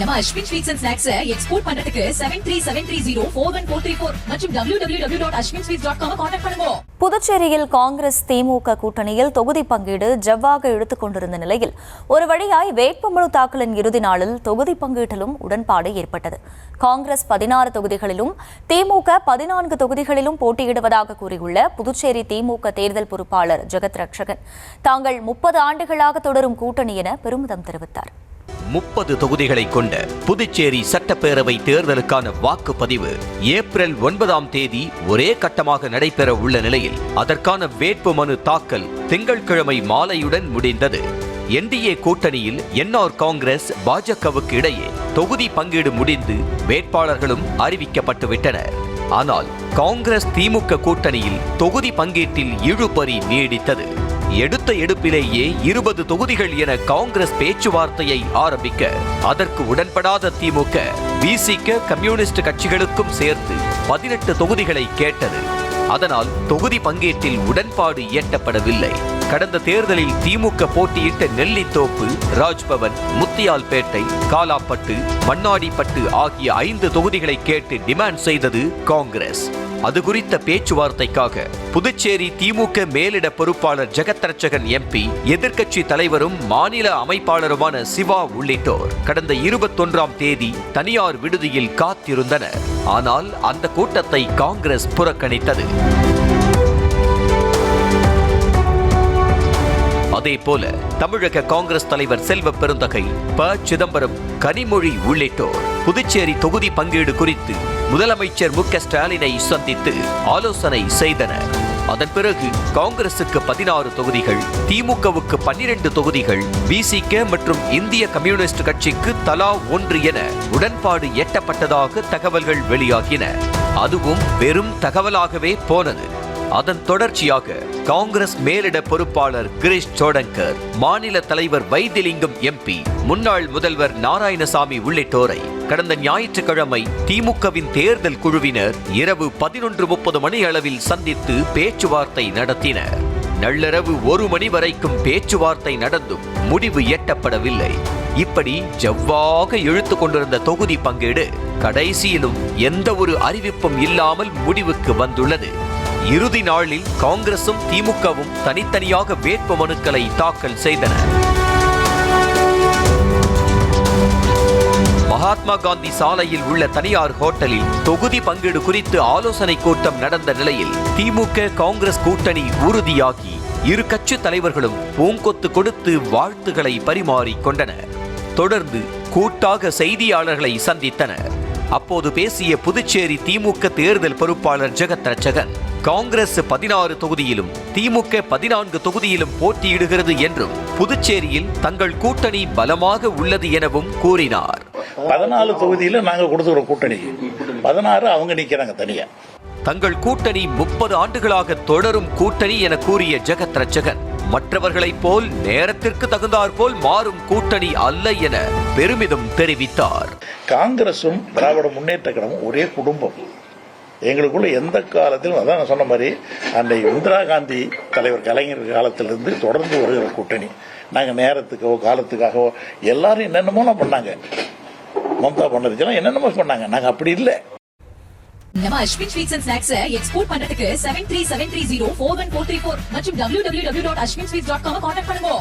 நம்ம Ashwin sweets and snacks export பண்றதுக்கு 7373041434 மற்றும் www.ashwinsweets.com கான்டாக்ட் பண்ணுங்க. புதுச்சேரியில் காங்கிரஸ் திமுக கூட்டணியில் தொகுதி பங்கீடு ஜவ்வாக இழுத்துக் கொண்டிருந்த நிலையில் ஒரு வழியாய் வேட்புமனு தாக்கலின் இறுதி நாளில் தொகுதி பங்கீட்டிலும் உடன்பாடு ஏற்பட்டது. காங்கிரஸ் 16 தொகுதிகளிலும் திமுக 14 தொகுதிகளிலும் போட்டியிடுவதாக கூறியுள்ள புதுச்சேரி திமுக தேர்தல் பொறுப்பாளர் ஜெகத் ரட்சகன் தாங்கள் 30 ஆண்டுகளாக தொடரும் கூட்டணி என பெருமிதம் தெரிவித்தார். 30 தொகுதிகளை கொண்ட புதுச்சேரி சட்டப்பேரவை தேர்தலுக்கான வாக்குப்பதிவு ஏப்ரல் 9ஆம் தேதி ஒரே கட்டமாக நடைபெற உள்ள நிலையில் அதற்கான வேட்புமனு தாக்கல் திங்கட்கிழமை மாலையுடன் முடிந்தது. என்டிஏ கூட்டணியில் என்ஆர் காங்கிரஸ் பாஜகவுக்கு இடையே தொகுதி பங்கீடு முடிந்து வேட்பாளர்களும் அறிவிக்கப்பட்டுவிட்டனர். ஆனால் காங்கிரஸ் திமுக கூட்டணியில் தொகுதி பங்கீட்டில் இழுபறி நீடித்தது. எடுத்த எடுப்பிலேயே 20 தொகுதிகள் என காங்கிரஸ் பேச்சுவார்த்தையை ஆரம்பிக்க அதற்கு உடன்படாத திமுக விசிக கம்யூனிஸ்ட் கட்சிகளுக்கும் சேர்த்து 18 தொகுதிகளை கேட்டது. அதனால் தொகுதி பங்கீட்டில் உடன்பாடு எட்டப்படவில்லை. கடந்த தேர்தலில் திமுக போட்டியிட்ட நெல்லித்தோப்பு, ராஜ்பவன், முத்தியால்பேட்டை, காலாப்பட்டு, மண்ணாடிப்பட்டு ஆகிய 5 தொகுதிகளை கேட்டு டிமாண்ட் செய்தது காங்கிரஸ். அது குறித்த பேச்சுவார்த்தைக்காக புதுச்சேரி திமுக மேலிட பொறுப்பாளர் ஜெகத் ரட்சகன் எம்பி, எதிர்க்கட்சி தலைவரும் மாநில அமைப்பாளருமான சிவா உள்ளிட்டோர் கடந்த 21ஆம் தேதி தனியார் விடுதியில் காத்திருந்தனர். ஆனால் அந்த கூட்டத்தை காங்கிரஸ் புறக்கணித்தது. அதேபோல தமிழக காங்கிரஸ் தலைவர் செல்வ பெருந்தகை, ப. சிதம்பரம், கனிமொழி உள்ளிட்டோர் புதுச்சேரி தொகுதி பங்கீடு குறித்து முதலமைச்சர் மு.க. ஸ்டாலினை சந்தித்து ஆலோசனை செய்தனர். அதன் பிறகு காங்கிரசுக்கு 16 தொகுதிகள், திமுகவுக்கு 12 தொகுதிகள், விசிக மற்றும் இந்திய கம்யூனிஸ்ட் கட்சிக்கு தலா 1 என உடன்பாடு எட்டப்பட்டதாக தகவல்கள் வெளியாகின. அதுவும் வெறும் தகவலாகவே போனது. அதன் தொடர்ச்சியாக காங்கிரஸ் மேலிட பொறுப்பாளர் கிரீஷ் சோடங்கர், மாநில தலைவர் வைத்திலிங்கம் எம்பி, முன்னாள் முதல்வர் நாராயணசாமி உள்ளிட்டோரை கடந்த ஞாயிற்றுக்கிழமை திமுகவின் தேர்தல் குழுவினர் இரவு 11:30 மணி அளவில் சந்தித்து பேச்சுவார்த்தை நடத்தினர். நள்ளிரவு 1 மணி வரைக்கும் பேச்சுவார்த்தை நடந்தும் முடிவு எட்டப்படவில்லை. இப்படி ஜவ்வாக இழுத்து கொண்டிருந்த தொகுதி பங்கீடு கடைசியிலும் எந்த ஒரு அறிவிப்பும் இல்லாமல் முடிவுக்கு வந்துள்ளது. இறுதி நாளில் காங்கிரசும் திமுகவும் தனித்தனியாக வேட்பு மனுக்களை தாக்கல் செய்தன. மகாத்மா காந்தி சாலையில் உள்ள தனியார் ஹோட்டலில் தொகுதி பங்கீடு குறித்து ஆலோசனை கூட்டம் நடந்த நிலையில் திமுக காங்கிரஸ் கூட்டணி உறுதியாகி இரு கட்சி தலைவர்களும் பூங்கொத்து கொடுத்து வாழ்த்துக்களை பரிமாறிக்கொண்டனர். தொடர்ந்து கூட்டாக செய்தியாளர்களை சந்தித்தனர். அப்போது பேசிய புதுச்சேரி திமுக தேர்தல் பொறுப்பாளர் ஜெகத் ரட்சகன், காங்கிரஸ் 16 தொகுதியிலும் திமுக 14 தொகுதியிலும் போட்டியிடுகிறது என்றும் புதுச்சேரியில் தங்கள் கூட்டணி பலமாக உள்ளது எனவும் கூறினார். 14 தொகுதியில நாங்க கொடுத்துக்கிறோம் கூட்டணி, 16 அவங்க நிக்கிறாங்க தனியா. தங்கள் கூட்டணி 30 ஆண்டுகளாக தொடரும் கூட்டணி என கூறிய ஜெகத் ரட்சகன், மற்றவர்களைப் போல் நேரத்திற்கு தகுந்தாற்போல் மாறும் கூட்டணி அல்ல என பெருமிதம் தெரிவித்தார். காங்கிரசும் திராவிட முன்னேற்ற கழகமும் ஒரே குடும்பம். எங்களுக்குள்ள எந்த காலத்திலும், அதான் நான் சொன்ன மாதிரி, அன்றைய இந்திரா காந்தி தலைவர் கலைஞர் காலத்திலிருந்து தொடர்ந்து வருகிற கூட்டணி. நாங்கள் நேரத்துக்கோ காலத்துக்காகவோ எல்லாரும் என்னென்னமோ பண்ணாங்க. மம்தா பண்ணதுக்கெல்லாம் என்னென்னமோ பண்ணாங்க. நாங்கள் அப்படி இல்லை. நம்ம Ashwin sweets and snacks export பண்றதுக்கு 7373041434 மற்றும் www.ashwinsweets.com கான்டாக்ட் பண்ணுங்க.